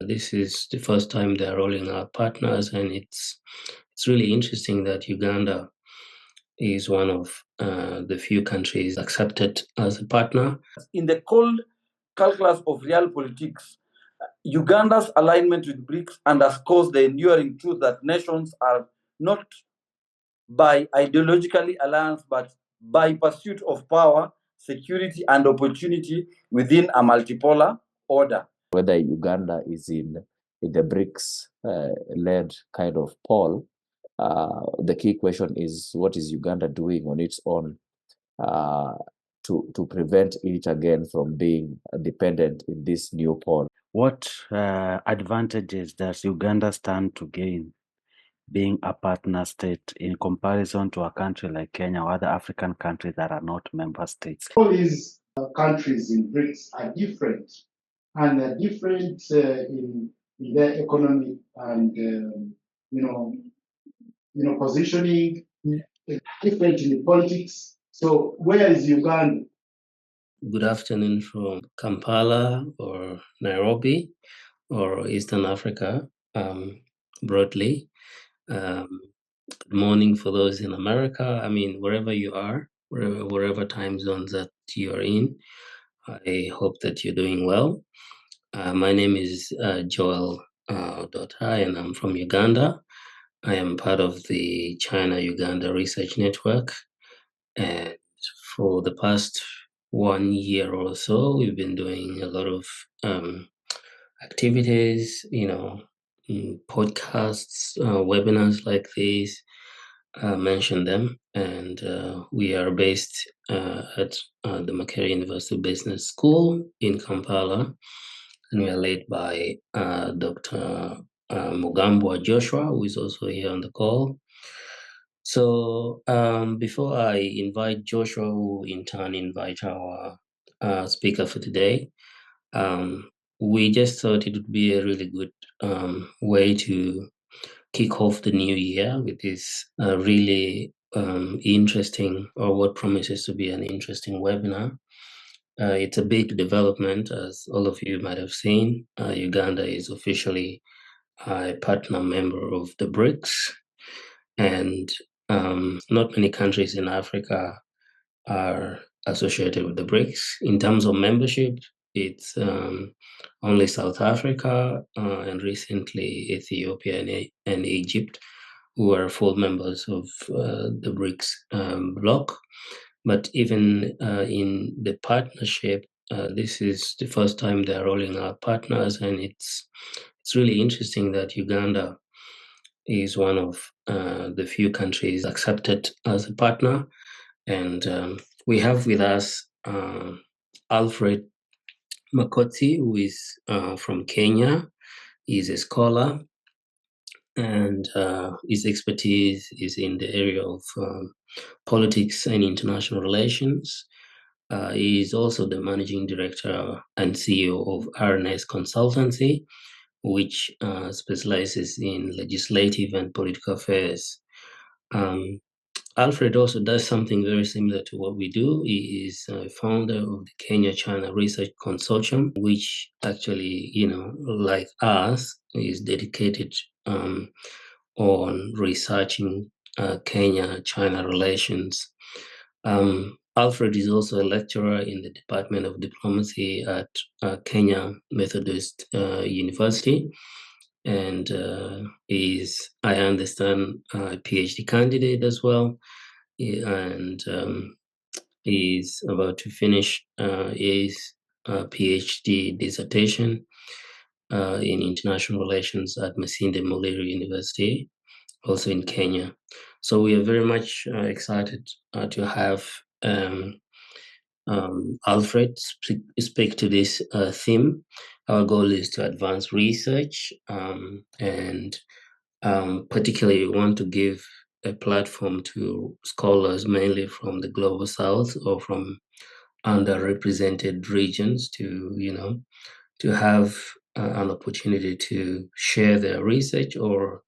This is the first time they're rolling out partners, and it's really interesting that Uganda is one of the few countries accepted as a partner. In the cold calculus of realpolitik, Uganda's alignment with BRICS underscores the enduring truth that nations are not by ideologically alliance, but by pursuit of power, security, and opportunity within a multipolar order. Whether Uganda is in the BRICS-led kind of pole, the key question is, what is Uganda doing on its own to prevent it again from being dependent in this new pole? What advantages does Uganda stand to gain being a partner state in comparison to a country like Kenya or other African countries that are not member states? All these countries in BRICS are different, and they're different in their economy and positioning, different in the politics. So where is Uganda? Good afternoon from Kampala or Nairobi or Eastern Africa, broadly. Good morning for those in America. I mean, wherever you are, wherever time zones that you are in, I hope that you're doing well. My name is Joel Dota, and I'm from Uganda. I am part of the China-Uganda Research Network, and for the past 1 year or so, we've been doing a lot of activities, podcasts, webinars like these, mention them. And we are based at the Makerere University Business School in Kampala, and we are led by Dr. Mugambwa Joshua, who is also here on the call. So before I invite Joshua, who in turn invite our speaker for today, we just thought it would be a really good way to kick off the new year with this really interesting, or what promises to be an interesting webinar. It's a big development, as all of you might have seen. Uganda is officially a partner member of the BRICS, and not many countries in Africa are associated with the BRICS. In terms of membership, it's only South Africa and recently Ethiopia and Egypt, who are full members of the BRICS bloc. But even in the partnership, this is the first time they're rolling out partners, and it's really interesting that Uganda is one of the few countries accepted as a partner. And we have with us Alfred Makoti, who is from Kenya. He's a scholar, and his expertise is in the area of politics and international relations. He is also the managing director and CEO of RNS Consultancy, which specializes in legislative and political affairs. Alfred also does something very similar to what we do. He is a founder of the Kenya-China Research Consortium, which actually, like us, is dedicated on researching Kenya-China relations. Alfred is also a lecturer in the Department of Diplomacy at Kenya Methodist University, and is, I understand, a PhD candidate as well, and is about to finish his PhD dissertation in international relations at Masinde Muliro University, also in Kenya. So we are very much excited to have Alfred speak to this theme. Our goal is to advance research and particularly we want to give a platform to scholars mainly from the global south or from underrepresented regions to have an opportunity to share their research or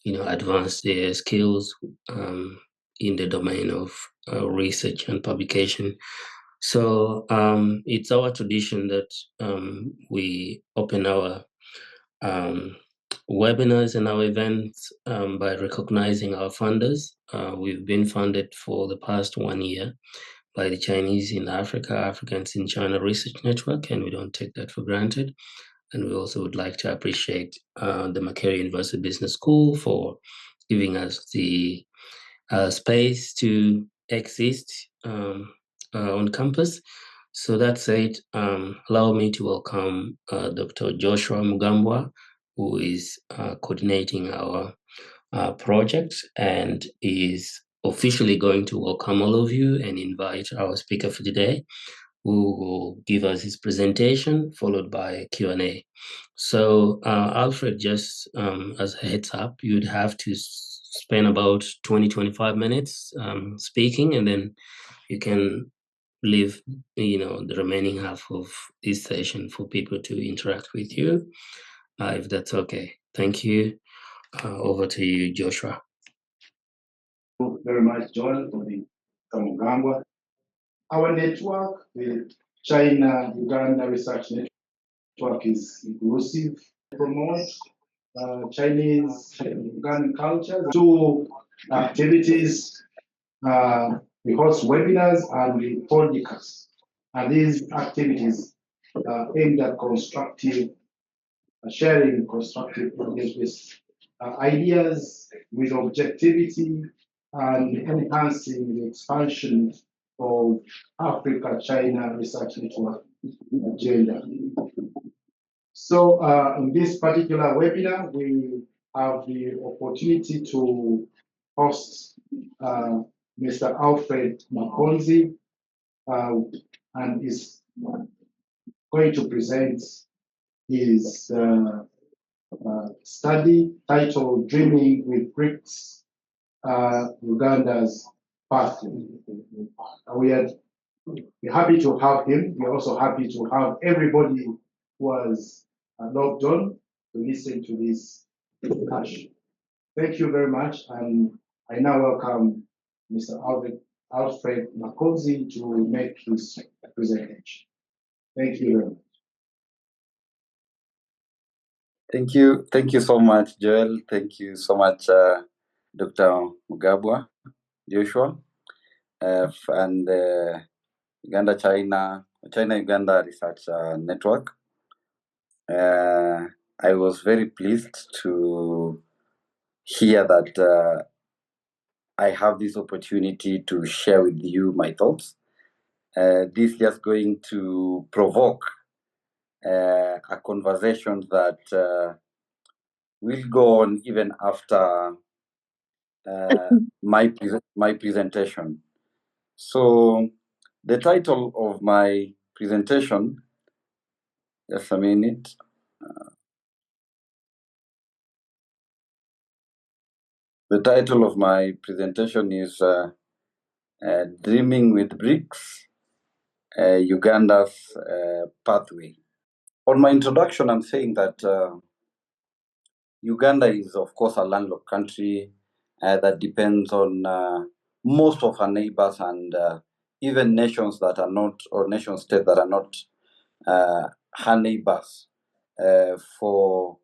advance their skills in the domain of research and publication. So it's our tradition that we open our webinars and our events by recognizing our funders. We've been funded for the past 1 year by the Chinese in Africa, Africans in China Research Network, and we don't take that for granted. And we also would like to appreciate the Makerere University Business School for giving us the space to exist on campus. So that said, allow me to welcome Dr. Joshua Mugambwa, who is coordinating our project and is officially going to welcome all of you and invite our speaker for today, who will give us his presentation, followed by a Q&A. So Alfred, just as a heads up, you'd have to spend about 20-25 minutes speaking, and then you can leave the remaining half of this session for people to interact with you, if that's okay. Thank you. Over to you, Joshua. Thank you very much, Joel, for the Kamugambwa. Our network, the China-Uganda Research Network, is inclusive. Promote Chinese Ugandan culture. Two activities. We host webinars and we podcasts. And these activities are aimed at constructive sharing, constructive ideas with objectivity and enhancing the expansion of Africa-China Research Network agenda. So in this particular webinar, we have the opportunity to host Mr. Alfred Makonzi, and is going to present his study titled Dreaming with BRICS, Uganda's Pathway. We're happy to have him. We're also happy to have everybody who has logged on to listen to this discussion. Thank you very much, and I now welcome Mr. Alfred Makonzi to make his presentation. Thank you very much. Thank you so much, Joel. Thank you so much, Dr. Mugambwa, Joshua, and China-Uganda Research Network. I was very pleased to hear that I have this opportunity to share with you my thoughts. This is just going to provoke a conversation that will go on even after my presentation. So the title of my presentation, just a minute. The title of my presentation is Dreaming with BRICS, Uganda's Pathway. On my introduction, I'm saying that Uganda is, of course, a landlocked country that depends on most of her neighbors and even nations that are not, or nation states that are not her neighbors for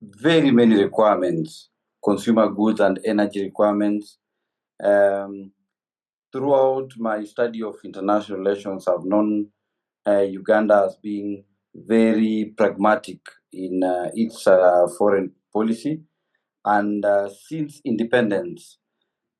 very many requirements, consumer goods and energy requirements. Throughout my study of international relations, I've known Uganda as being very pragmatic in its foreign policy. And since independence,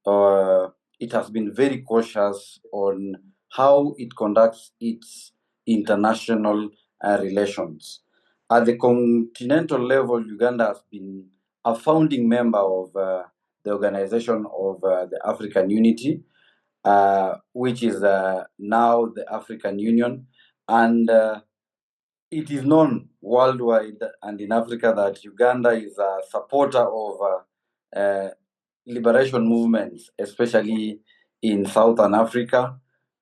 it has been very cautious on how it conducts its international relations. At the continental level, Uganda has been a founding member of the Organization of the African Unity, which is now the African Union. And it is known worldwide and in Africa that Uganda is a supporter of liberation movements, especially in Southern Africa,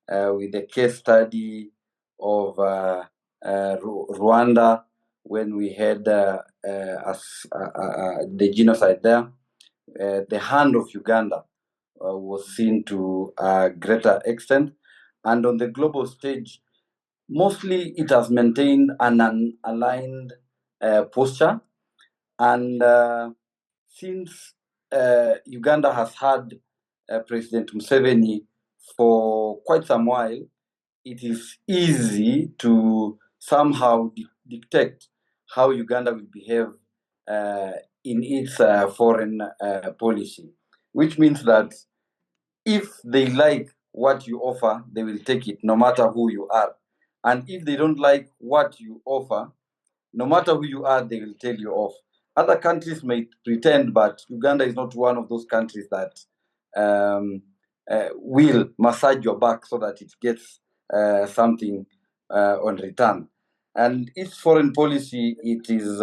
with the case study of Rwanda when we had the genocide there. The hand of Uganda was seen to a greater extent. And on the global stage, mostly it has maintained an aligned posture. And since Uganda has had President Museveni for quite some while, it is easy to somehow dictate how Uganda will behave in its foreign policy, which means that if they like what you offer, they will take it no matter who you are. And if they don't like what you offer, no matter who you are, they will tell you off. Other countries may pretend, but Uganda is not one of those countries that will massage your back so that it gets something on return. And its foreign policy, it is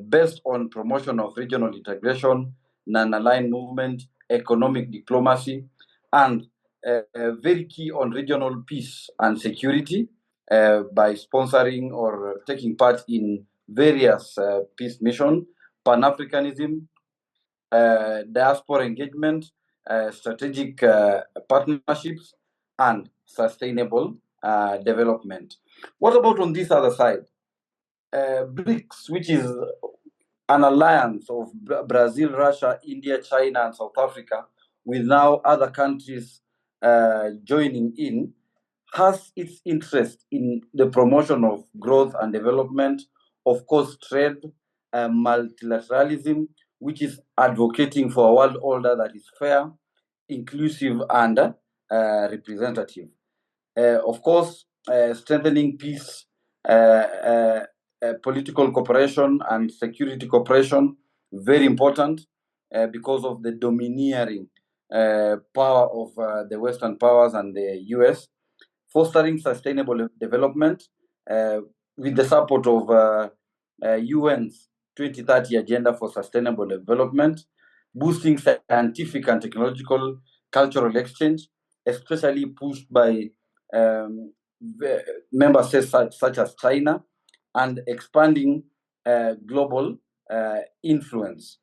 based on promotion of regional integration, non-aligned movement, economic diplomacy, and very key on regional peace and security by sponsoring or taking part in various peace missions, Pan-Africanism, diaspora engagement, strategic partnerships, and sustainable development. What about on this other side? BRICS, which is an alliance of Brazil, Russia, India, China, and South Africa, with now other countries joining in, has its interest in the promotion of growth and development, of course, trade, multilateralism, which is advocating for a world order that is fair, inclusive, and representative. Of course, strengthening peace, political cooperation, and security cooperation, very important because of the domineering power of the Western powers and the US. Fostering sustainable development with the support of UN's 2030 Agenda for Sustainable Development, boosting scientific and technological cultural exchange, especially pushed by member states such as China, and expanding global influence.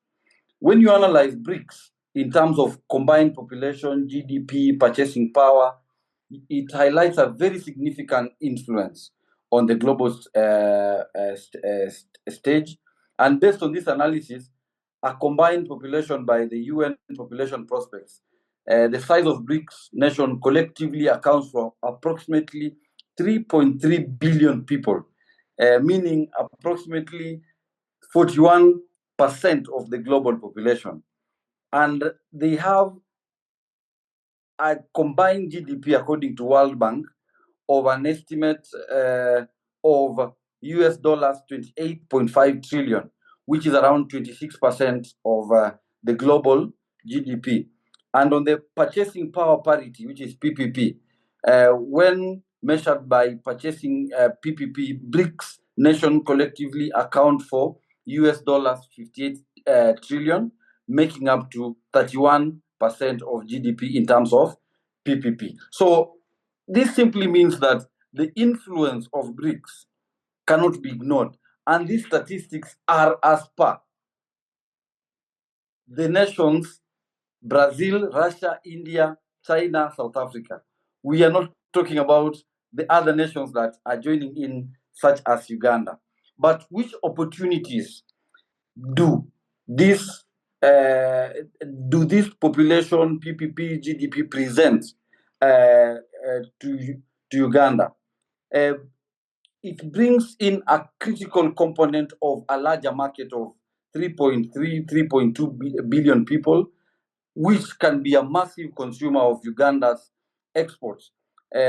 When you analyze BRICS in terms of combined population, GDP, purchasing power, it highlights a very significant influence on the global stage. And based on this analysis, a combined population by the UN population prospects, the size of BRICS nation collectively accounts for approximately 3.3 billion people, meaning approximately 41% of the global population. And they have a combined GDP, according to World Bank, of an estimate of US dollars 28.5 trillion, which is around 26% of the global GDP. And on the purchasing power parity, which is PPP, when measured by purchasing PPP, BRICS nation collectively account for US dollars 58 trillion, making up to 31% of GDP in terms of PPP. So this simply means that the influence of BRICS cannot be ignored. And these statistics are as per the nations Brazil, Russia, India, China, South Africa. We are not talking about the other nations that are joining in, such as Uganda. But which opportunities do this population PPP GDP present to Uganda? It brings in a critical component of a larger market of 3.2 billion people, which can be a massive consumer of Uganda's exports,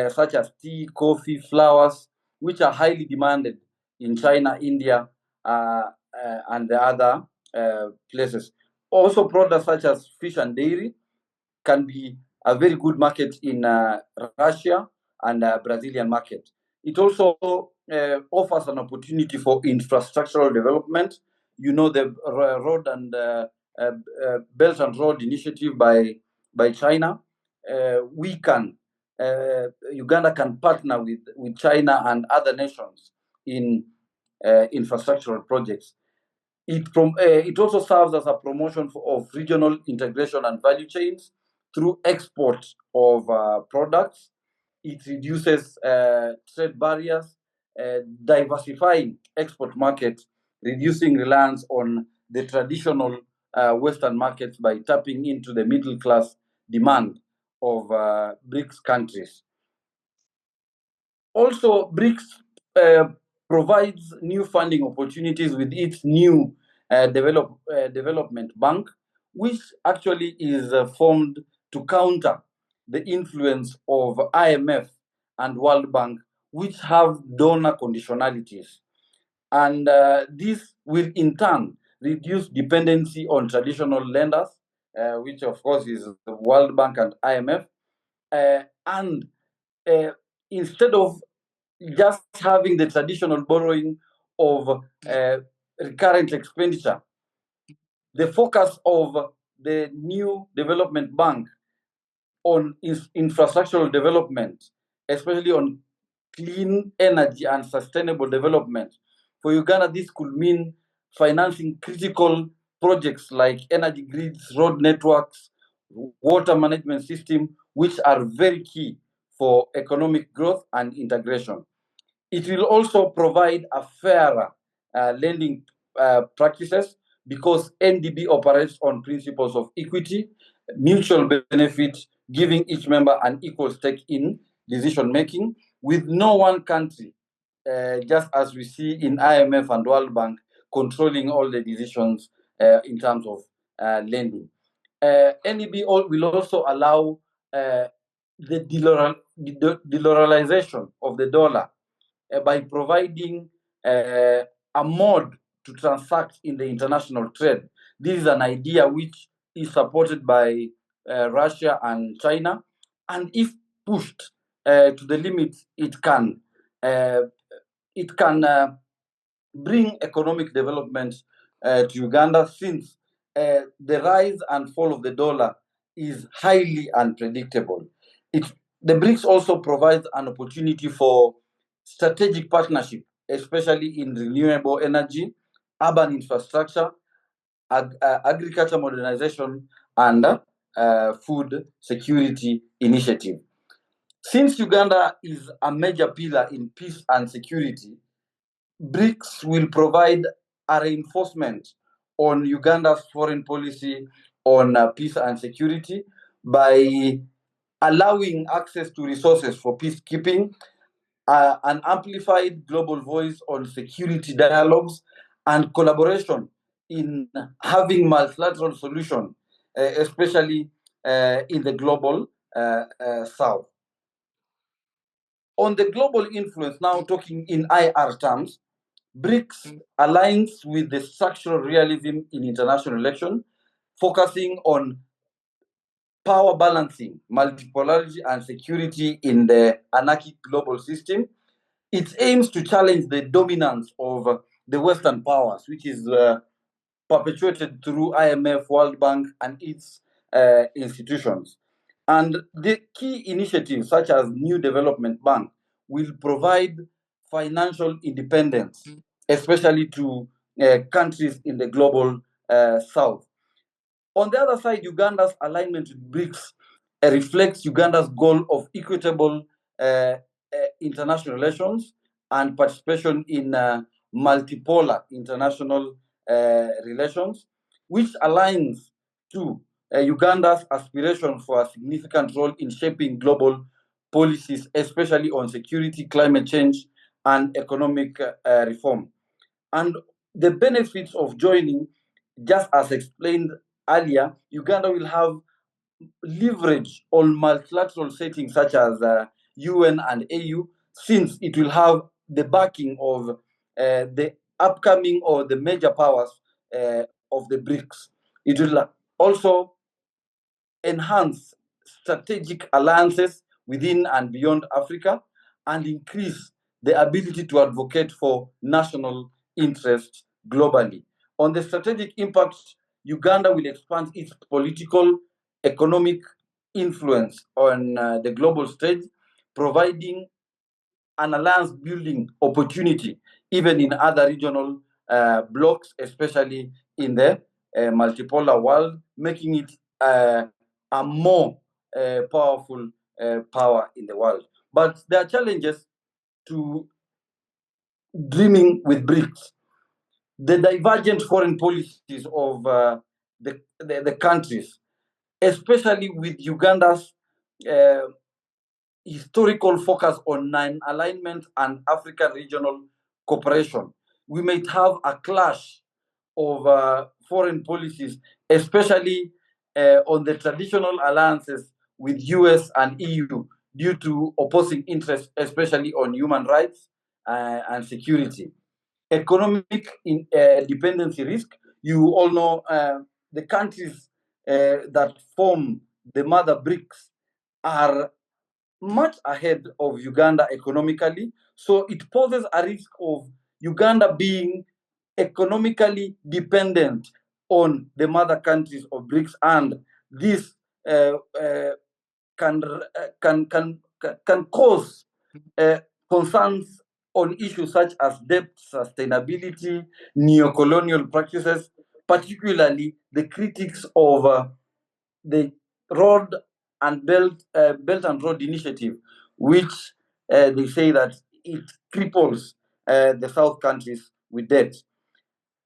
such as tea, coffee, flowers, which are highly demanded in China, India, and the other places. Also, products such as fish and dairy can be a very good market in Russia and Brazilian market. It also offers an opportunity for infrastructural development. You know, the road and Belt and Road Initiative by China. Uganda can partner with China and other nations in infrastructural projects. It also serves as a promotion of regional integration and value chains through export of products. It reduces trade barriers, diversifying export markets, reducing reliance on the traditional Western markets by tapping into the middle class demand of BRICS countries. Also, BRICS provides new funding opportunities with its new development bank, which actually is formed to counter the influence of IMF and World Bank, which have donor conditionalities. And this will in turn reduce dependency on traditional lenders, which of course is the World Bank and IMF. And instead of just having the traditional borrowing of recurrent expenditure, the focus of the new development bank on infrastructural development, especially on clean energy and sustainable development. For Uganda, this could mean financing critical projects like energy grids, road networks, water management system, which are very key for economic growth and integration. It will also provide a fairer lending practices because NDB operates on principles of equity, mutual benefit, giving each member an equal stake in decision making, with no one country, just as we see in IMF and World Bank, controlling all the decisions in terms of lending. NEB will also allow the dollarization of the dollar by providing a mode to transact in the international trade. This is an idea which is supported by Russia and China, and if pushed to the limit, it can bring economic development to Uganda, since the rise and fall of the dollar is highly unpredictable. The BRICS also provides an opportunity for strategic partnership, especially in renewable energy, urban infrastructure, agriculture modernization, and food security initiative. Since Uganda is a major pillar in peace and security, BRICS will provide a reinforcement on Uganda's foreign policy on peace and security by allowing access to resources for peacekeeping, an amplified global voice on security dialogues, and collaboration in having multilateral solutions, especially in the global south. On the global influence, now talking in IR terms, BRICS aligns with the structural realism in international relations, focusing on power balancing, multipolarity, and security in the anarchic global system. It aims to challenge the dominance of the Western powers, which is perpetuated through IMF, World Bank, and its institutions. And the key initiatives, such as New Development Bank, will provide financial independence, especially to countries in the global south. On the other side, Uganda's alignment with BRICS reflects Uganda's goal of equitable international relations and participation in multipolar international relations, which aligns to Uganda's aspiration for a significant role in shaping global policies, especially on security, climate change, and economic reform. And the benefits of joining, just as explained earlier, Uganda will have leverage on multilateral settings such as UN and AU, since it will have the backing of the upcoming or the major powers of the BRICS. It will also enhance strategic alliances within and beyond Africa and increase the ability to advocate for national interests globally. On the strategic impact, Uganda will expand its political, economic influence on the global stage, providing an alliance building opportunity even in other regional blocs, especially in the multipolar world, making it a more powerful power in the world. But there are challenges to dreaming with BRICS. The divergent foreign policies of the countries, especially with Uganda's historical focus on non-alignment and African regional cooperation. We might have a clash of foreign policies, especially on the traditional alliances with US and EU due to opposing interests, especially on human rights and security. Economic dependency risk. You all know the countries that form the mother BRICS are much ahead of Uganda economically. So it poses a risk of Uganda being economically dependent on the mother countries of BRICS, and this can cause concerns on issues such as debt sustainability, neo-colonial practices, particularly the critics of the road and belt and road initiative, which they say that it cripples the South countries with debt.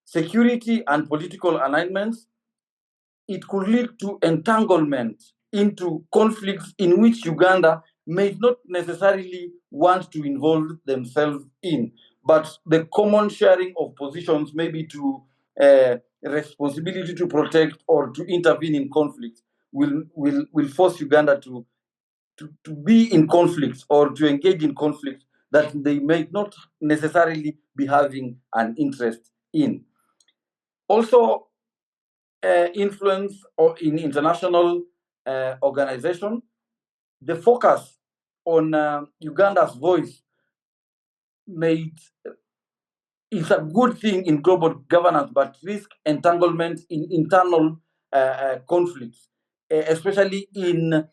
Security and political alignments, it could lead to entanglement into conflicts in which Uganda may not necessarily want to involve themselves in, but the common sharing of positions, maybe to responsibility to protect or to intervene in conflict, will force Uganda to be in conflict or to engage in conflict that they may not necessarily be having an interest in. Also, influence or in international organization, the focus on Uganda's voice is a good thing in global governance, but risk entanglement in internal conflicts, especially in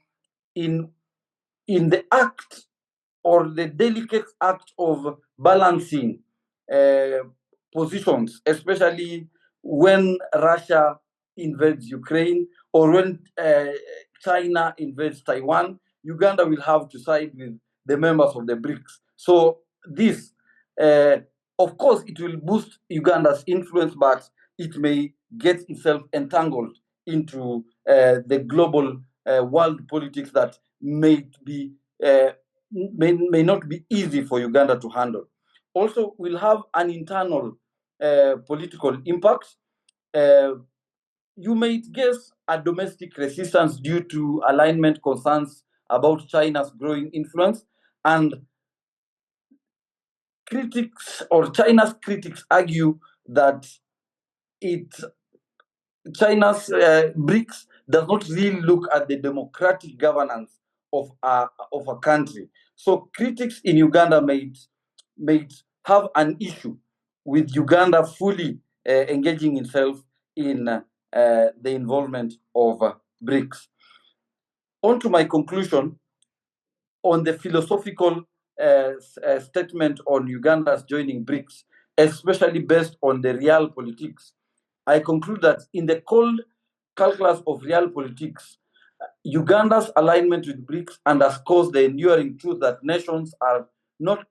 the act or the delicate act of balancing positions, especially when Russia invades Ukraine or when China invades Taiwan. Uganda will have to side with the members of the BRICS. So this, of course, it will boost Uganda's influence, but it may get itself entangled into the global world politics that may not be easy for Uganda to handle. Also, will have an internal political impact. You might guess a domestic resistance due to alignment concerns about China's growing influence, and critics or China's critics argue that China's BRICS does not really look at the democratic governance of a country. So critics in Uganda may have an issue with Uganda fully engaging itself in the involvement of BRICS. On to my conclusion on the philosophical statement on Uganda's joining BRICS, especially based on the real politics. I conclude that in the cold calculus of real politics, Uganda's alignment with BRICS underscores the enduring truth that nations are not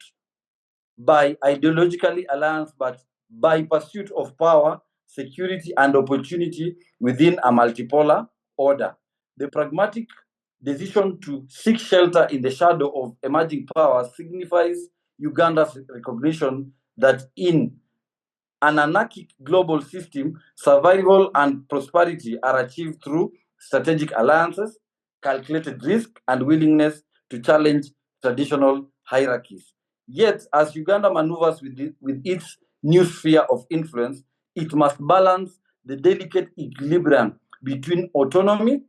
by ideologically alliance, but by pursuit of power, security, and opportunity within a multipolar order. The pragmatic decision to seek shelter in the shadow of emerging powers signifies Uganda's recognition that in an anarchic global system, survival and prosperity are achieved through strategic alliances, calculated risk, and willingness to challenge traditional hierarchies. Yet, as Uganda maneuvers with its new sphere of influence, it must balance the delicate equilibrium between autonomy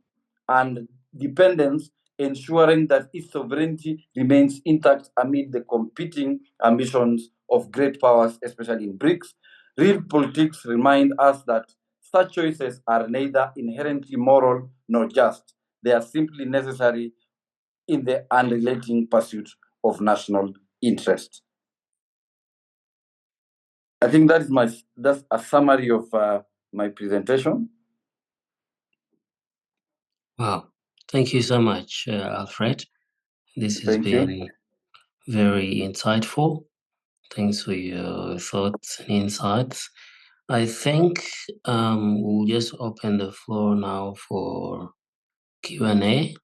and dependence, ensuring that its sovereignty remains intact amid the competing ambitions of great powers, especially in BRICS. Real politics remind us that such choices are neither inherently moral nor just. They are simply necessary in the unrelenting pursuit of national interest. I think that's a summary of my presentation. Wow. Thank you so much, Alfred. This has been very insightful. Thanks for your thoughts and insights. I think we'll just open the floor now for Q&A.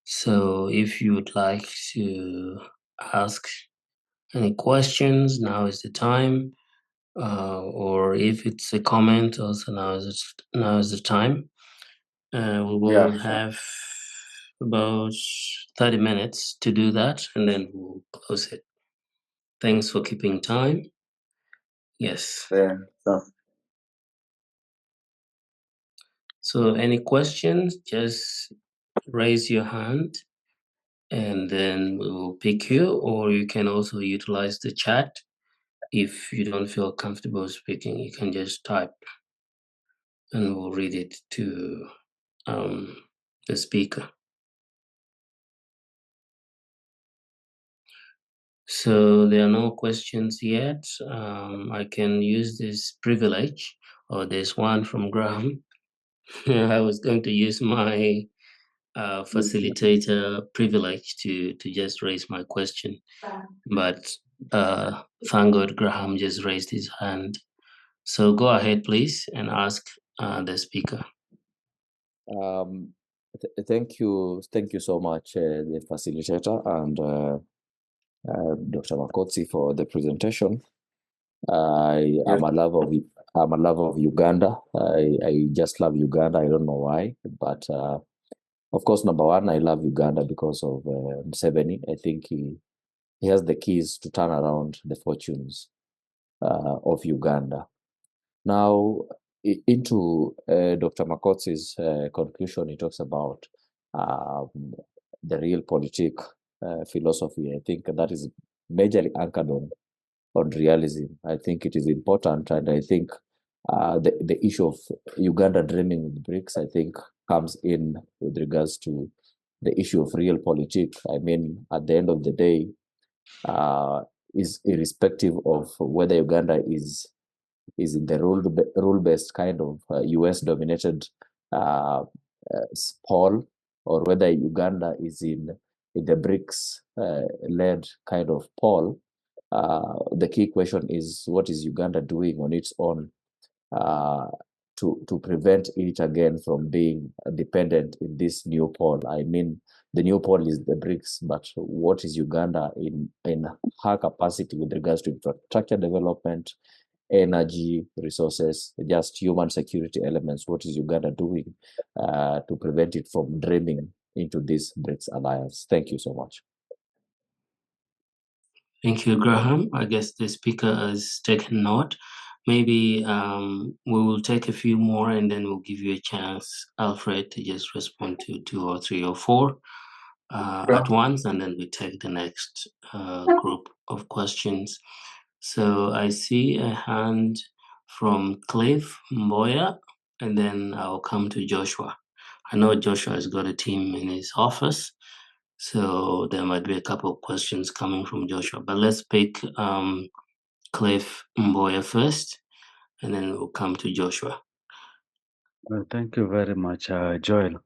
So if you would like to ask any questions, now is the time. Or if it's a comment, also now is the time. We will have about 30 minutes to do that, and then we'll close it. Thanks for keeping time. Yes. So any questions, just raise your hand and then we will pick you, or you can also utilize the chat. If you don't feel comfortable speaking, you can just type and we'll read it to the speaker. So there are no questions yet. I can use this privilege, or there's one from Graham. I was going to use my facilitator privilege to just raise my question, but thank God Graham just raised his hand. So go ahead, please, and ask the speaker. Thank you so much, the facilitator and Dr. Makotsi for the presentation. I'm a lover of Uganda. I just love Uganda. I don't know why, but of course, number one, I love Uganda because of Museveni. I think he has the keys to turn around the fortunes of Uganda. Now, into Dr. Makotsi's conclusion, he talks about the realpolitik philosophy. I think that is majorly anchored on realism. I think it is important, and I think the issue of Uganda dreaming with BRICS, I think, comes in with regards to the issue of realpolitik. I mean, at the end of the day, is irrespective of whether Uganda is in the rule-based kind of US-dominated pole, or whether Uganda is in the BRICS-led kind of pole. The key question is, what is Uganda doing on its own to prevent it again from being dependent in this new pole? I mean, the new pole is the BRICS, but what is Uganda in her capacity with regards to infrastructure development, energy resources, just human security elements? What is Uganda doing to prevent it from dreaming into this BRICS alliance? Thank you so much. Thank you, Graham. I guess the speaker has taken note. Maybe we will take a few more and then we'll give you a chance, Alfred, to just respond to 2 or 3 or 4 at once, and then we take the next group of questions. So I see a hand from Cliff Mboya, and then I'll come to Joshua. I know Joshua has got a team in his office, so there might be a couple of questions coming from Joshua. But let's pick Cliff Mboya first, and then we'll come to Joshua. Well, thank you very much, Joel.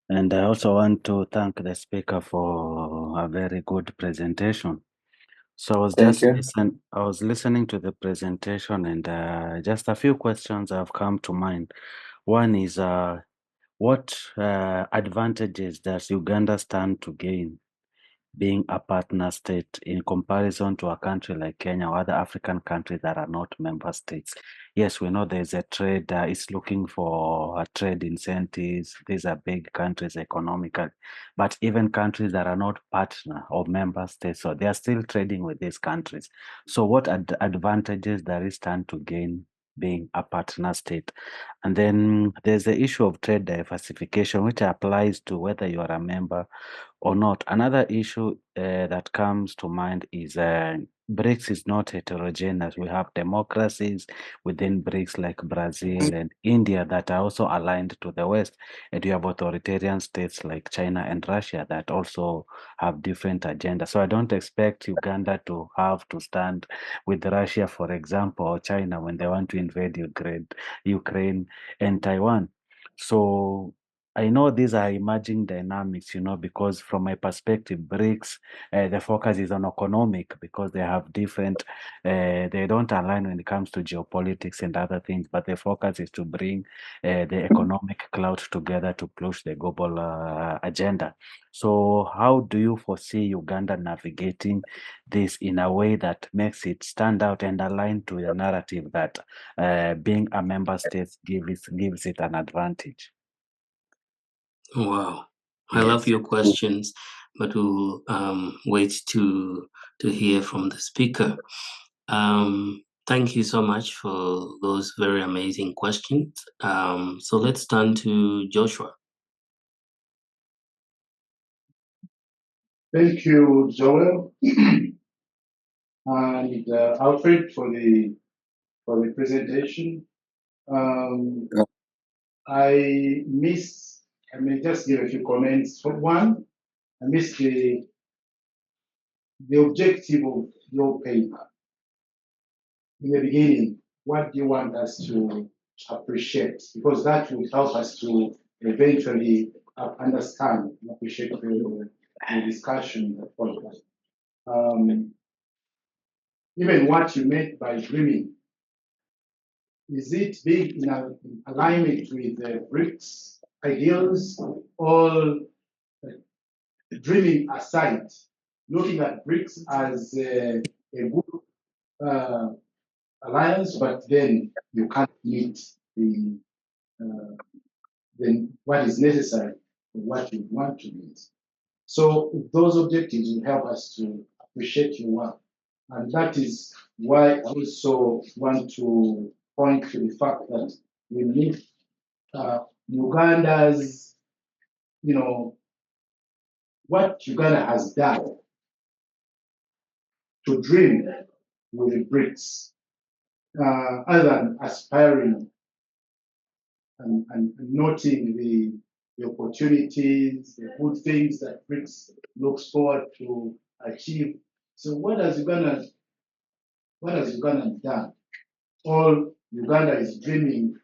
And I also want to thank the speaker for a very good presentation. So I was listening to the presentation, and just a few questions have come to mind. One is, what advantages does Uganda stand to gain being a partner state in comparison to a country like Kenya or other African countries that are not member states? Yes, we know there's a trade, it's looking for trade incentives. These are big countries economically, but even countries that are not partner or member states, so they are still trading with these countries. So what advantages does it stand to gain being a partner state? And then there's the issue of trade diversification, which applies to whether you are a member or not. Another issue that comes to mind is BRICS is not heterogeneous. We have democracies within BRICS like Brazil and India that are also aligned to the West, and you have authoritarian states like China and Russia that also have different agendas. So I don't expect Uganda to have to stand with Russia, for example, or China when they want to invade Ukraine and Taiwan. So I know these are emerging dynamics, because from my perspective, BRICS, the focus is on economic because they have different, they don't align when it comes to geopolitics and other things, but the focus is to bring the economic clout together to push the global agenda. So how do you foresee Uganda navigating this in a way that makes it stand out and align to the narrative that being a member state gives it an advantage? Wow, I love your questions, but we'll wait to hear from the speaker. Thank you so much for those very amazing questions. So let's turn to Joshua. Thank you, Joel and Alfred for the presentation. I may just give a few comments. For one, I missed the objective of your paper. In the beginning, what do you want us to appreciate? Because that will help us to eventually understand and appreciate the discussion that follows. Even what you meant by dreaming, is it being in alignment with the BRICS ideals, or dreaming aside, looking at BRICS as a good alliance, but then you can't meet the what is necessary for what you want to meet. So those objectives will help us to appreciate your work. And that is why I also want to point to the fact that we need Uganda's, what Uganda has done to dream with the BRICS, other than aspiring and noting the opportunities, the good things that BRICS looks forward to achieve. So what has Uganda done? All Uganda is dreaming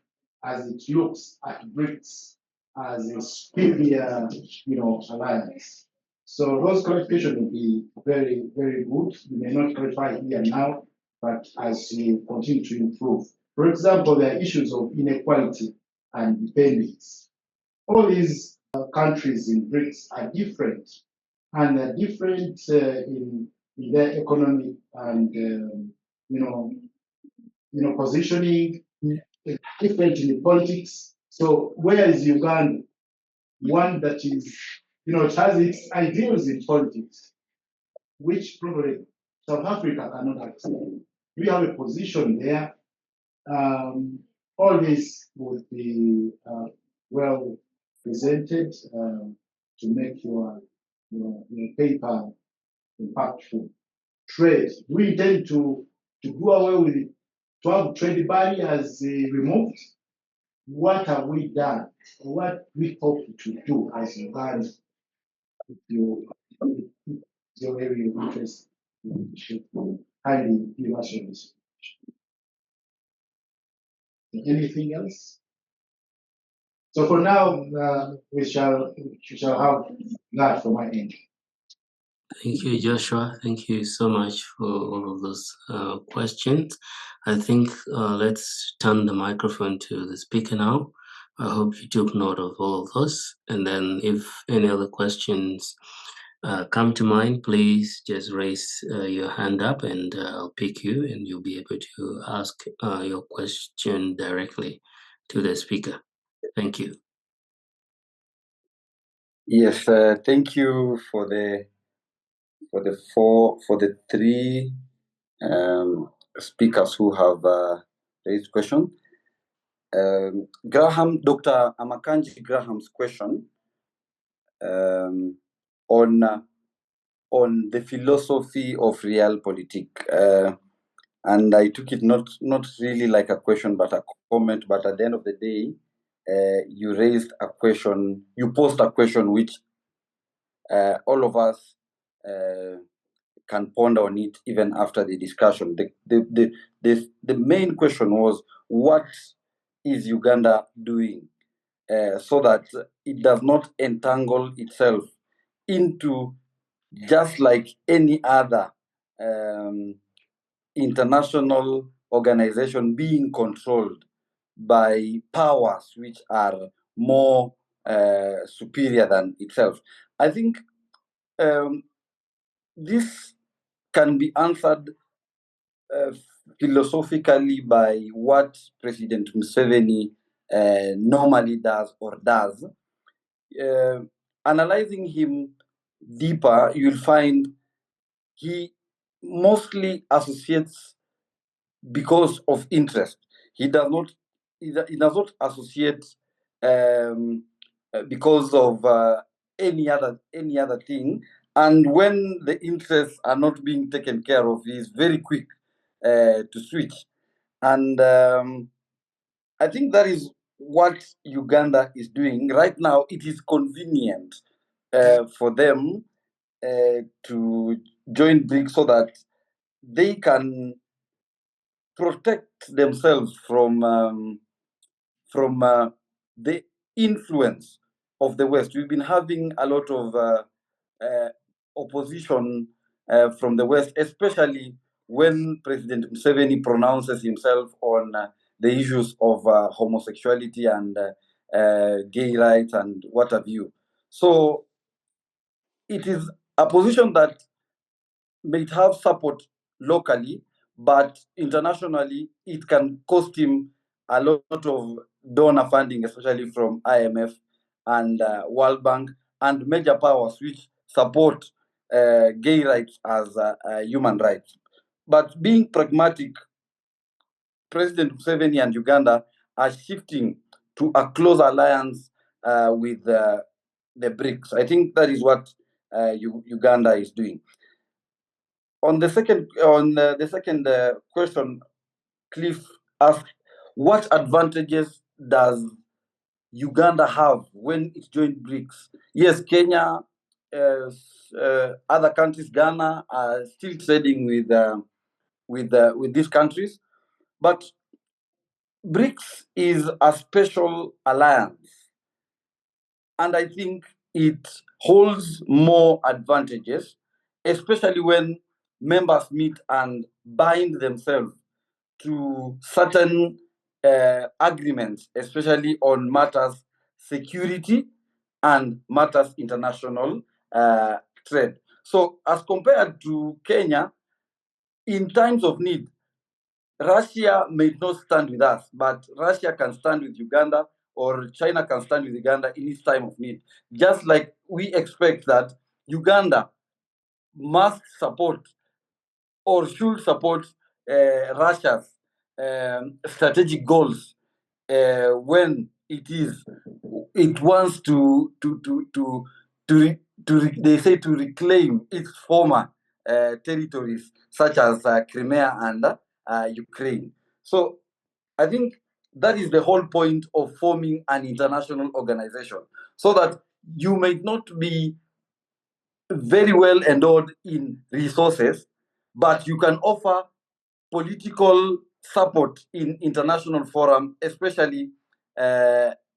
as it looks at BRICS as a superior, alliance. So those clarifications will be very, very good. We may not clarify here now, but as we continue to improve. For example, there are issues of inequality and dependence. All these countries in BRICS are different, and they're different in their economy and positioning, different in the politics. So where is Uganda? One that is, it has its ideals in politics, which probably South Africa cannot accept. We have a position there. All this would be well presented to make your paper impactful. Trade. We intend to do away with it. 12 trade barriers removed. What have we done? What we hope to do as Uganda? If your area of interest, highly give us your information. Anything else? So for now, we shall have that from my end. Thank you, Joshua. Thank you so much for all of those questions. I think let's turn the microphone to the speaker now. I hope you took note of all of those. And then if any other questions come to mind, please just raise your hand up and I'll pick you and you'll be able to ask your question directly to the speaker. Thank you. Yes, thank you for the three speakers who have raised questions. Dr. Amakanji Graham's question on the philosophy of realpolitik, and I took it not really like a question but a comment. But at the end of the day, you raised a question. You posed a question which all of us can ponder on it even after the discussion. The main question was, what is Uganda doing so that it does not entangle itself into just like any other international organization being controlled by powers which are more superior than itself. I think this can be answered philosophically by what President Museveni normally does or does. Analyzing him deeper, you'll find he mostly associates because of interest. He does not associate because of any other thing. And when the interests are not being taken care of, he is very quick to switch. And I think that is what Uganda is doing right now. It is convenient for them to join BRICS so that they can protect themselves from the influence of the West. We've been having a lot of opposition from the West, especially when President Museveni pronounces himself on the issues of homosexuality and gay rights and what have you. So it is a position that may have support locally, but internationally it can cost him a lot of donor funding, especially from IMF and World Bank and major powers which support gay rights as human rights. But being pragmatic, President Museveni and Uganda are shifting to a close alliance with the BRICS. I think that is what Uganda is doing. On the second question, Cliff asked, what advantages does Uganda have when it joined BRICS? Yes, Kenya, other countries, Ghana, are still trading with these countries, but BRICS is a special alliance, and I think it holds more advantages, especially when members meet and bind themselves to certain agreements, especially on matters security and matters international trade. So as compared to Kenya, in times of need, Russia may not stand with us, but Russia can stand with Uganda, or China can stand with Uganda in its time of need. Just like we expect that Uganda must support or should support Russia's strategic goals when it wants to they say to reclaim its former territories such as Crimea and Ukraine. So I think that is the whole point of forming an international organization, so that you may not be very well endowed in resources, but you can offer political support in international forum, especially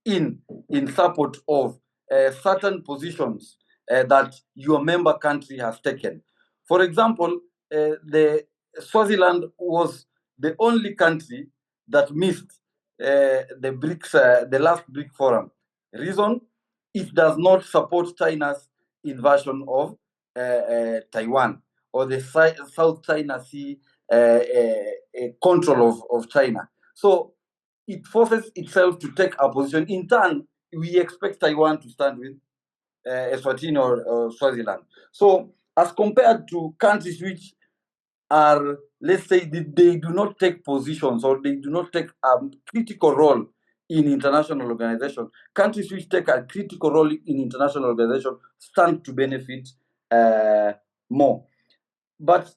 in support of certain positions that your member country has taken. For example, the Swaziland was the only country that missed the BRICS, the last BRIC forum. Reason: it does not support China's invasion of Taiwan or the South China Sea control of China. So it forces itself to take a position. In turn, we expect Taiwan to stand with Eswatini or Swaziland. So as compared to countries which are, let's say, they do not take positions or they do not take a critical role in international organization, countries which take a critical role in international organization stand to benefit more. But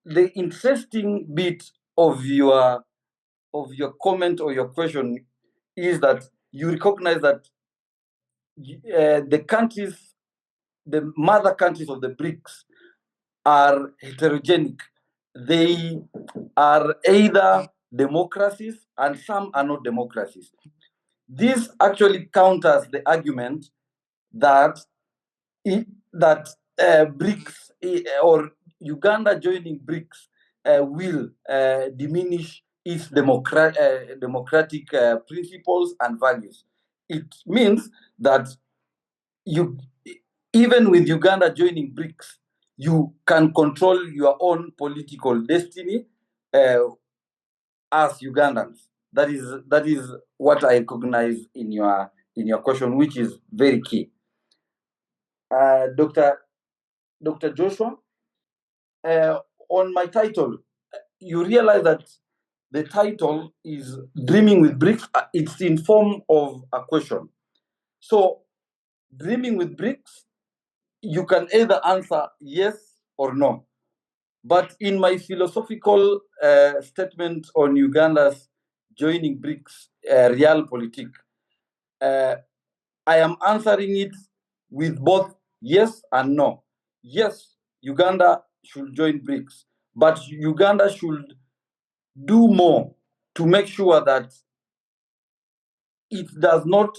the interesting bit of your comment or your question is that you recognize that the countries, the mother countries of the BRICS, are heterogenic. They are either democracies and some are not democracies. This actually counters the argument that BRICS or Uganda joining BRICS will diminish its democratic principles and values. It means that even with Uganda joining BRICS, you can control your own political destiny as Ugandans. That is what I recognize in your question, which is very key. Dr. Joshua, on my title, you realize that the title is Dreaming with BRICS. It's in form of a question. So, Dreaming with BRICS, you can either answer yes or no. But in my philosophical statement on Uganda's joining BRICS realpolitik, I am answering it with both yes and no. Yes, Uganda should join BRICS, but Uganda should do more to make sure that it does not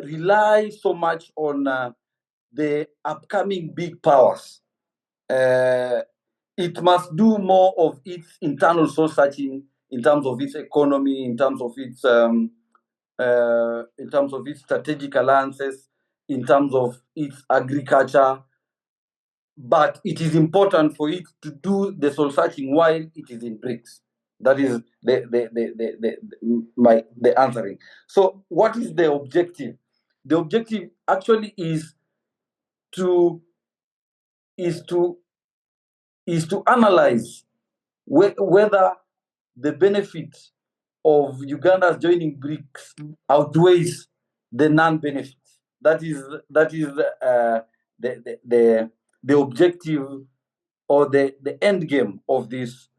rely so much on the upcoming big powers. It must do more of its internal soul searching in terms of its economy, in terms of its strategic alliances, in terms of its agriculture. But it is important for it to do the soul searching while it is in BRICS. That is the answering. So, what is the objective? The objective actually is to analyze whether the benefit of Uganda's joining BRICS outweighs the non-benefits. That is the objective or the end game of this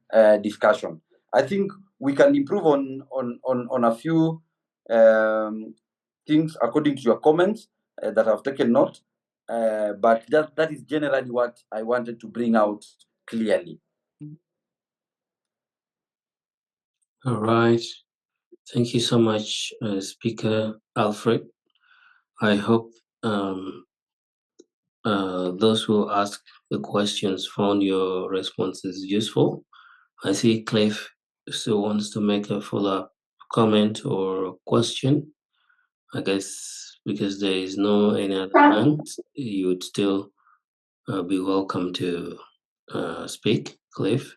discussion. I think we can improve on a few things according to your comments that I've taken note. But that is generally what I wanted to bring out clearly. All right. Thank you so much, Speaker Alfred. I hope those who asked the questions found your responses useful. I see Cliff still wants to make a follow-up comment or question. I guess because there is no any other hand, you would still be welcome to speak, Cliff.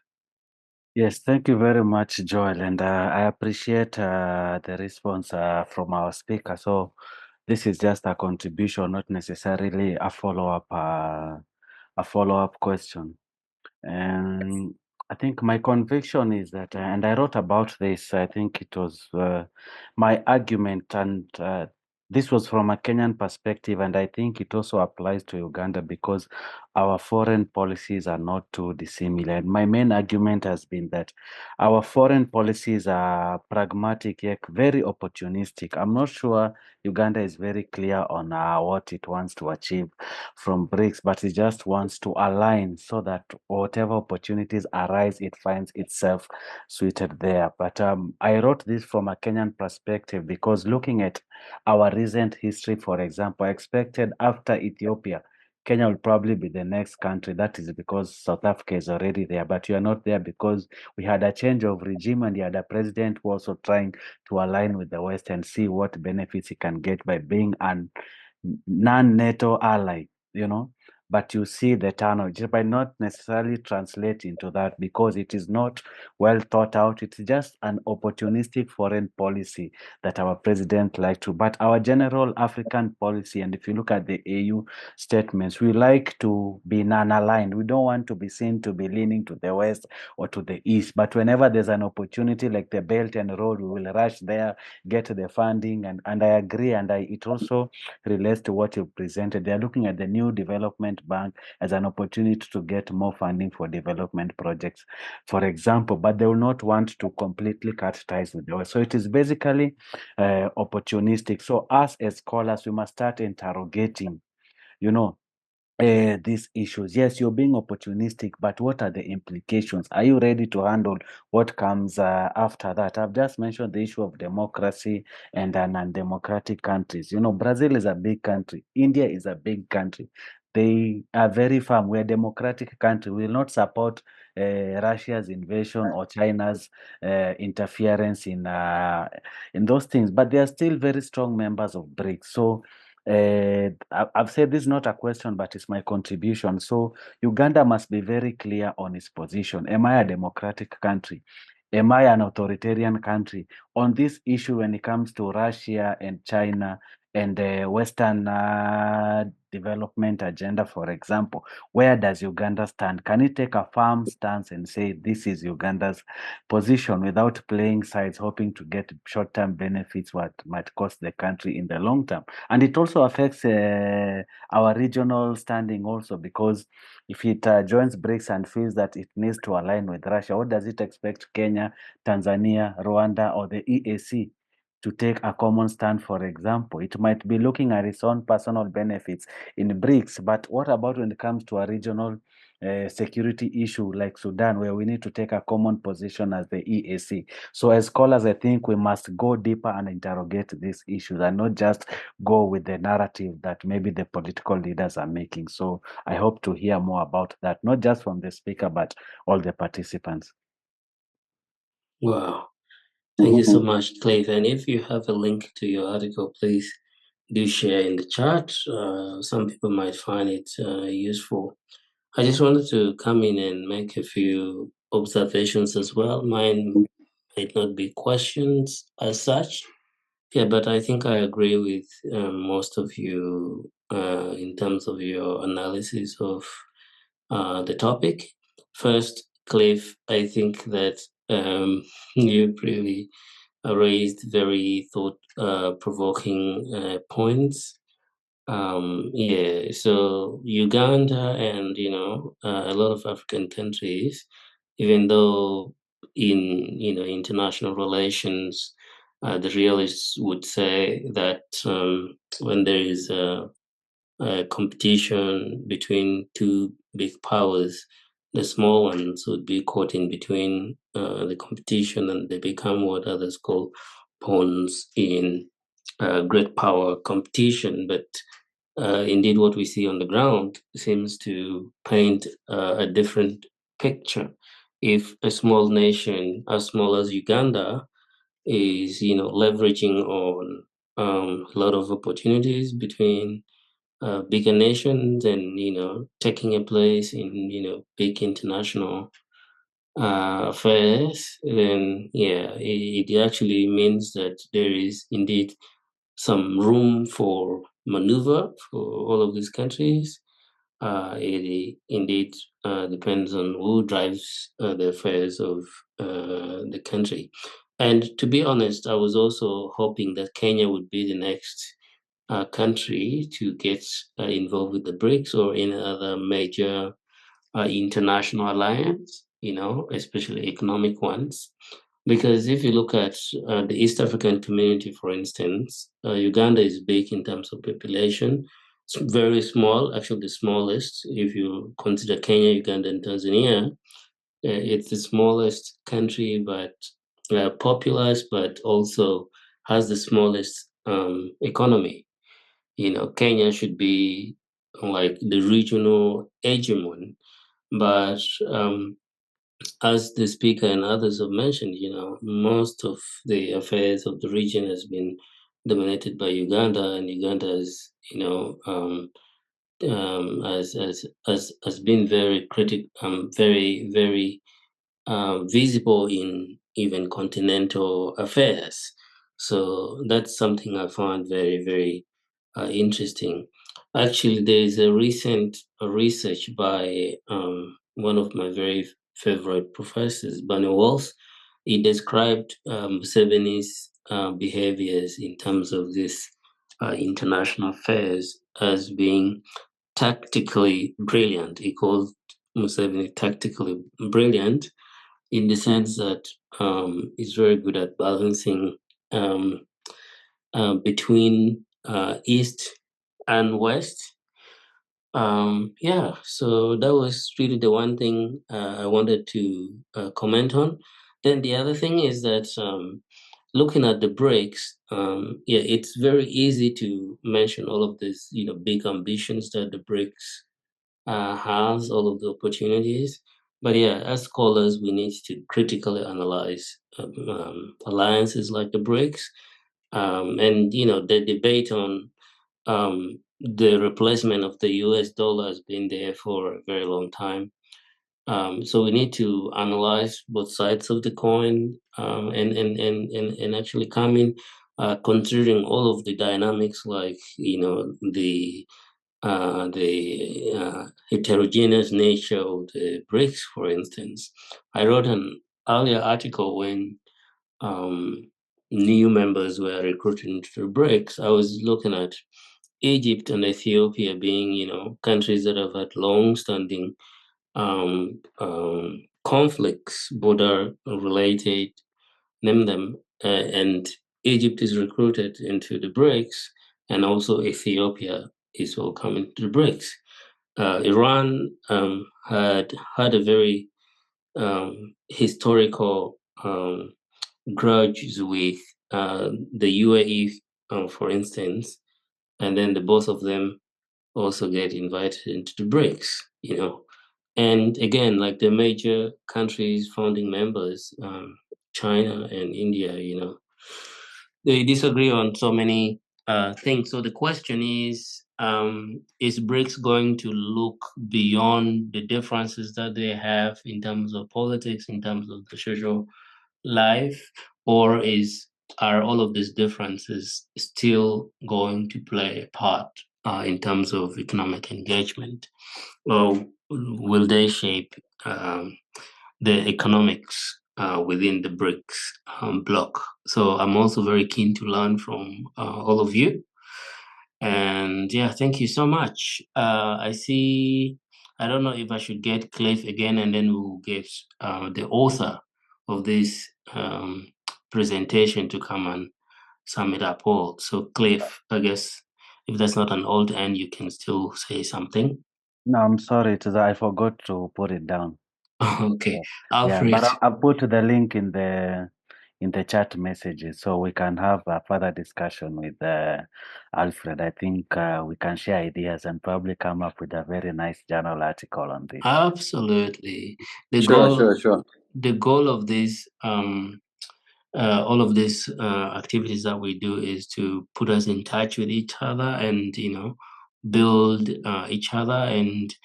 Yes, thank you very much, Joel, and I appreciate the response from our speaker. So this is just a contribution, not necessarily a follow-up question. And I think my conviction is that, and I wrote about this, I think it was my argument, and this was from a Kenyan perspective, and I think it also applies to Uganda because our foreign policies are not too dissimilar. And my main argument has been that our foreign policies are pragmatic yet very opportunistic. I'm not sure Uganda is very clear on what it wants to achieve from BRICS, but it just wants to align so that whatever opportunities arise, it finds itself suited there. But I wrote this from a Kenyan perspective because looking at our recent history, for example, I expected after Ethiopia, Kenya will probably be the next country. That is because South Africa is already there, but you are not there because we had a change of regime and you had a president who also trying to align with the West and see what benefits he can get by being a non-NATO ally, you know. But you see the tunnel just by not necessarily translate into that because it is not well thought out. It's just an opportunistic foreign policy that our president likes to. But our general African policy, and if you look at the AU statements, we like to be non-aligned. We don't want to be seen to be leaning to the West or to the East. But whenever there's an opportunity like the Belt and Road, we will rush there, get the funding. And I agree. And it also relates to what you presented. They're looking at the new development bank as an opportunity to get more funding for development projects, for example, but they will not want to completely cut ties with the West. So it is basically opportunistic. So us as scholars, we must start interrogating, you know, these issues. Yes, you're being opportunistic, but what are the implications? Are you ready to handle what comes after that? I've just mentioned the issue of democracy and non-democratic countries. You know, Brazil is a big country. India is a big country. They are very firm. We're a democratic country. We will not support Russia's invasion or China's interference in those things. But they are still very strong members of BRICS. So I've said this is not a question, but it's my contribution. So Uganda must be very clear on its position. Am I a democratic country? Am I an authoritarian country? On this issue, when it comes to Russia and China and the Western development agenda, for example, where does Uganda stand? Can it take a firm stance and say this is Uganda's position without playing sides, hoping to get short-term benefits what might cost the country in the long term? And it also affects our regional standing also, because if it joins BRICS and feels that it needs to align with Russia, what does it expect Kenya, Tanzania, Rwanda, or the EAC to take a common stand, for example? It might be looking at its own personal benefits in BRICS, but what about when it comes to a regional security issue like Sudan, where we need to take a common position as the EAC? So as scholars, I think we must go deeper and interrogate these issues and not just go with the narrative that maybe the political leaders are making. So I hope to hear more about that, not just from the speaker, but all the participants. Wow. Thank you so much, Clive. And if you have a link to your article, please do share in the chat. Some people might find it useful. I just wanted to come in and make a few observations as well. Mine might not be questions as such. Yeah, but I think I agree with most of you in terms of your analysis of the topic. First, Cliff, I think that you really raised very thought-provoking points. Yeah, so Uganda and a lot of African countries, even though in international relations, the realists would say that when there is a competition between two big powers, the small ones would be caught in between the competition, and they become what others call pawns in great power competition. But indeed, what we see on the ground seems to paint a different picture. If a small nation as small as Uganda is, leveraging on a lot of opportunities between bigger nations and taking a place in big international affairs, then yeah, it actually means that there is indeed some room for maneuver for all of these countries. It indeed depends on who drives the affairs of the country. And to be honest, I was also hoping that Kenya would be the next country to get involved with the BRICS or any other major international alliance, especially economic ones. Because if you look at the East African community, for instance, Uganda is big in terms of population. It's very small, actually the smallest. If you consider Kenya, Uganda, and Tanzania, it's the smallest country, but populous, but also has the smallest economy. Kenya should be like the regional hegemon, but as the speaker and others have mentioned, most of the affairs of the region has been dominated by Uganda, and Uganda has, has been very very visible in even continental affairs. So that's something I found very, very interesting. Actually, there is a recent research by one of my very favorite professors, Bunny Walls. He described Museveni's behaviors in terms of this international affairs as being tactically brilliant. He called Museveni tactically brilliant in the sense that he's very good at balancing between East and West. Yeah, so that was really the one thing I wanted to comment on. Then the other thing is that looking at the BRICS, yeah, it's very easy to mention all of these, big ambitions that the BRICS has, all of the opportunities. But yeah, as scholars, we need to critically analyze alliances like the BRICS, and the debate on the replacement of the US dollar has been there for a very long time. So we need to analyze both sides of the coin, and actually come in, considering all of the dynamics, like the heterogeneous nature of the BRICS, for instance. I wrote an earlier article when new members were recruited into the BRICS. I was looking at Egypt and Ethiopia being, countries that have had long-standing conflicts, border-related, name them, and Egypt is recruited into the BRICS, and also Ethiopia is welcome into the BRICS. Iran had a very historical grudge with the UAE, for instance, and then the both of them also get invited into the BRICS. And again, like the major countries, founding members, China and India, they disagree on so many things. So the question is BRICS going to look beyond the differences that they have in terms of politics, in terms of the social life, or are all of these differences still going to play a part in terms of economic engagement? Or will they shape the economics within the BRICS bloc? So I'm also very keen to learn from all of you. And yeah, thank you so much. I don't know if I should get Cliff again, and then we'll get the author of this presentation to come and sum it up all. So Cliff, I guess if that's not an old end, you can still say something. No, I'm sorry, I forgot to put it down. Okay, Yeah, but I'll put the link in the chat messages so we can have a further discussion with Alfred. I think we can share ideas and probably come up with a very nice journal article on this. Absolutely. Sure. The goal of this, all of these activities that we do, is to put us in touch with each other and, build each other and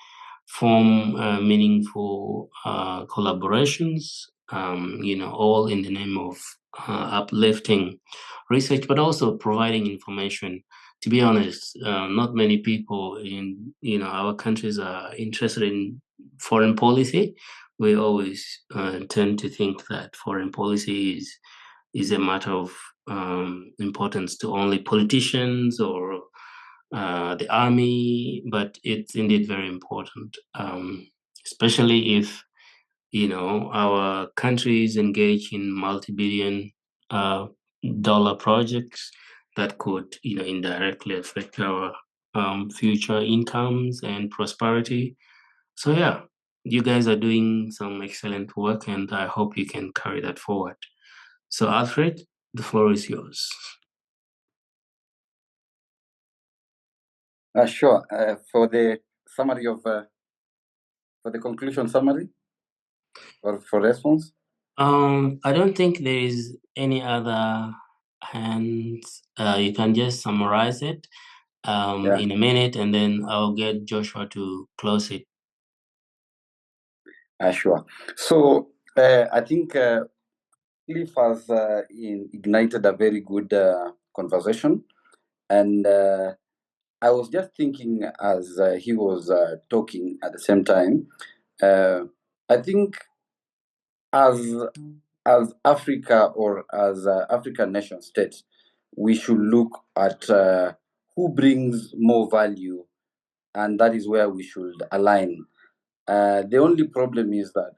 form meaningful collaborations, all in the name of uplifting research, but also providing information. To be honest, not many people in our countries are interested in foreign policy. We always tend to think that foreign policy is a matter of importance to only politicians or the army, but it's indeed very important, especially if our countries engage in multi-billion dollar projects that could indirectly affect our future incomes and prosperity. So yeah, you guys are doing some excellent work, and I hope you can carry that forward. So Alfred, the floor is yours. Sure. For the summary of for the conclusion summary or for response. I don't think there is any other hands. You can just summarize it in a minute, and then I'll get Joshua to close it. Sure. So I think Cliff has ignited a very good conversation, and I was just thinking as he was talking at the same time. I think as Africa or as African nation states, we should look at who brings more value, and that is where we should align. The only problem is that,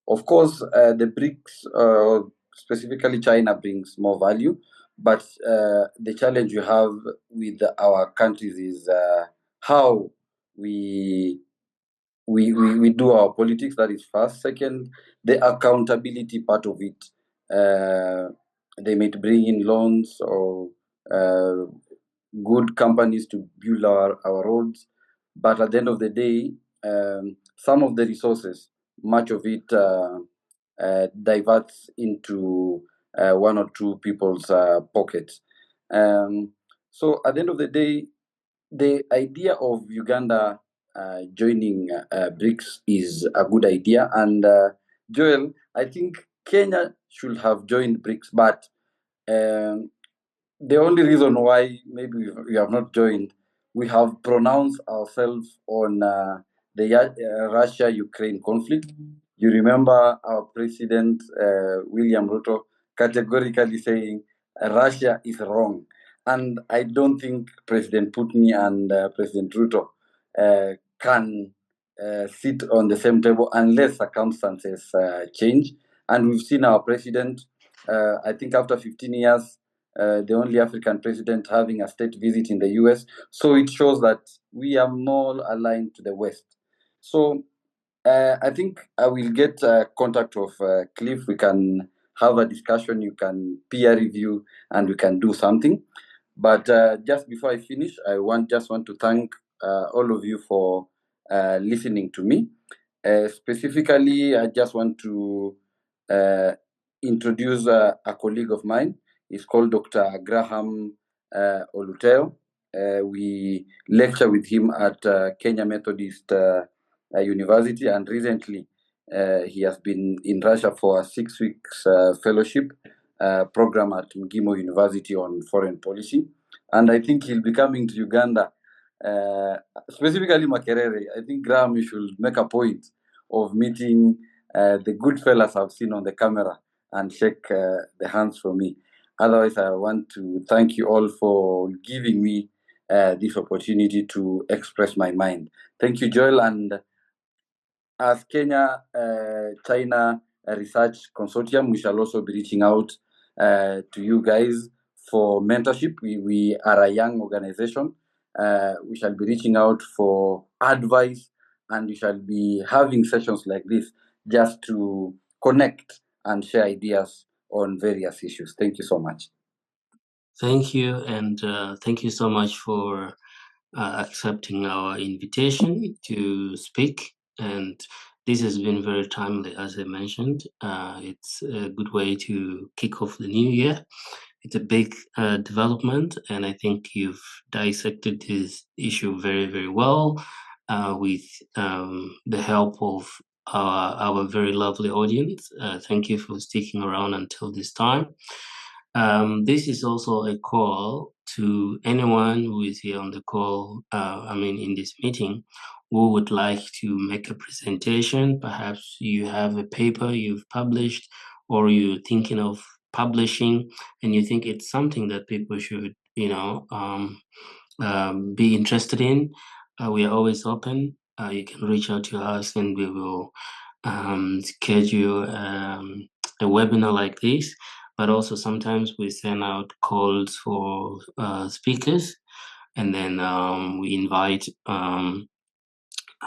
of course, the BRICS, specifically China, brings more value, but the challenge you have with our countries is how we do our politics. That is first. Second, the accountability part of it. They might bring in loans or good companies to build our roads, but at the end of the day, some of the resources, much of it diverts into one or two people's pockets. So at the end of the day, the idea of Uganda joining BRICS is a good idea. And Joel, I think Kenya should have joined BRICS, but the only reason why maybe we have not joined, we have pronounced ourselves on the Russia-Ukraine conflict. You remember our President William Ruto categorically saying Russia is wrong. And I don't think President Putin and President Ruto can sit on the same table unless circumstances change. And we've seen our president, I think after 15 years, the only African president having a state visit in the US. So it shows that we are more aligned to the West. So I think I will get contact of Cliff. We can have a discussion. You can peer review, and we can do something. But just before I finish, I just want to thank all of you for listening to me. Specifically, I just want to introduce a colleague of mine. He's called Dr. Graham Oluteo. We lecture with him at Kenya Methodist University, and recently he has been in Russia for a 6 weeks fellowship program at Mgimo University on foreign policy. And I think he'll be coming to Uganda, specifically Makerere. I think, Graham, you should make a point of meeting the good fellas I've seen on the camera and shake the hands for me. Otherwise, I want to thank you all for giving me this opportunity to express my mind. Thank you, Joel. And as Kenya China Research Consortium, we shall also be reaching out to you guys for mentorship. We are a young organization. We shall be reaching out for advice, and we shall be having sessions like this just to connect and share ideas on various issues. Thank you so much. Thank you, and thank you so much for accepting our invitation to speak. And this has been very timely, as I mentioned. It's a good way to kick off the new year. It's a big development, and I think you've dissected this issue very, very well with the help of our very lovely audience. Thank you for sticking around until this time. This is also a call to anyone who is here on the call, in this meeting, who would like to make a presentation. Perhaps you have a paper you've published, or you're thinking of publishing, and you think it's something that people should, be interested in. We are always open. You can reach out to us, and we will schedule a webinar like this. But also sometimes we send out calls for speakers, and then we invite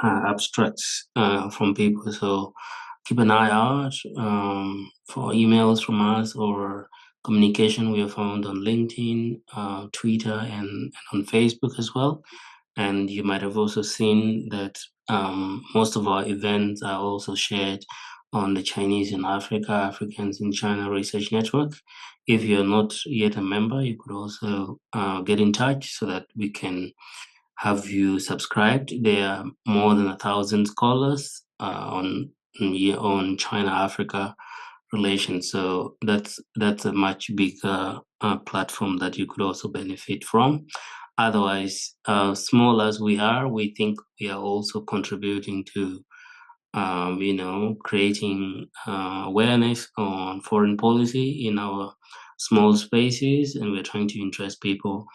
abstracts from people. So keep an eye out for emails from us or communication. We are found on LinkedIn, Twitter, and on Facebook as well. And you might have also seen that most of our events are also shared on the Chinese in Africa, Africans in China Research Network. If you're not yet a member, you could also get in touch so that we can have you subscribed. There are more than 1,000 scholars on China-Africa relations. So that's a much bigger platform that you could also benefit from. Otherwise, small as we are, we think we are also contributing to, creating awareness on foreign policy in our small spaces, and we're trying to interest people,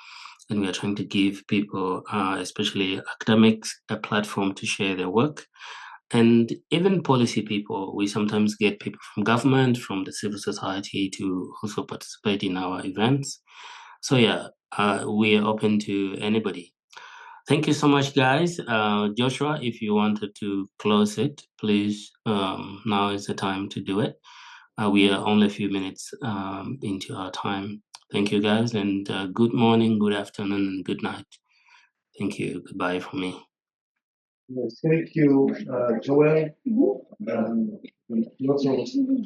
and we're trying to give people, especially academics, a platform to share their work. And even policy people, we sometimes get people from government, from the civil society to also participate in our events. So yeah, we are open to anybody. Thank you so much, guys. Joshua, if you wanted to close it, please, now is the time to do it. We are only a few minutes into our time. Thank you, guys, and good morning, good afternoon, and good night. Thank you. Goodbye from me. Yes, thank you, Joel. We also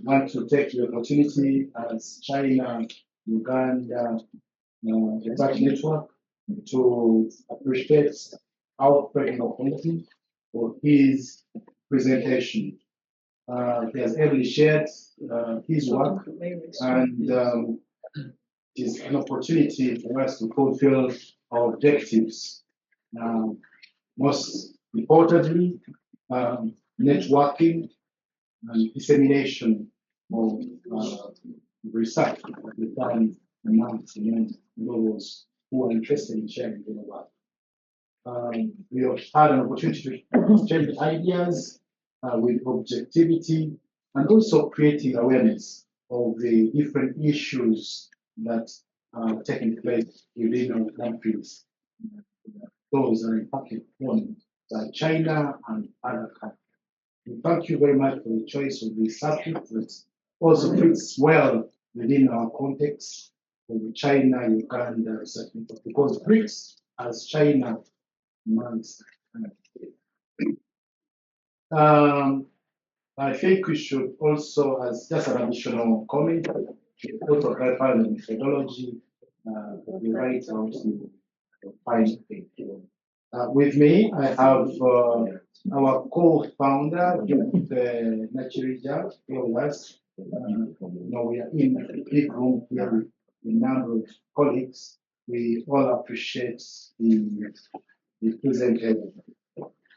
want to take the opportunity as China, Uganda, the Touch Network to appreciate Alfred Mokonzi for his presentation. He has ably shared his work, and it is an opportunity for us to fulfill our objectives. Most importantly, networking and dissemination of research that we done amongst those who are interested in sharing their work. We have had an opportunity to exchange ideas with objectivity and also creating awareness of the different issues that are taking place within our countries. Those are impacted on by China and other countries. We thank you very much for the choice of this subject that also fits well within our context of China, Uganda, because BRICS as China amongst. I think we should also, as just an additional comment, also clarify the methodology that we write out the final thing. With me, I have our co-founder, Nachirija, with us. We are in a big room here with a number of colleagues. We all appreciate the presentation.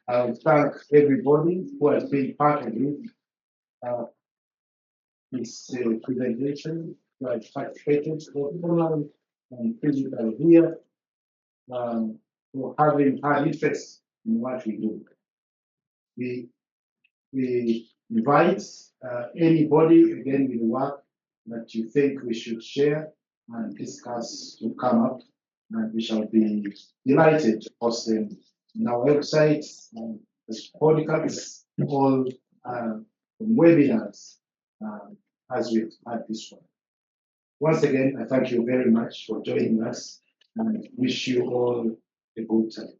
I thank everybody who has been part of this presentation, who has participated, both online and physical here, for having had interest in what we do. We invite anybody, again, with work that you think we should share and discuss to come up, and we shall be delighted to post them on our website, as podcasts, all webinars, as we've had this one. Once again, I thank you very much for joining us and wish you all a good time.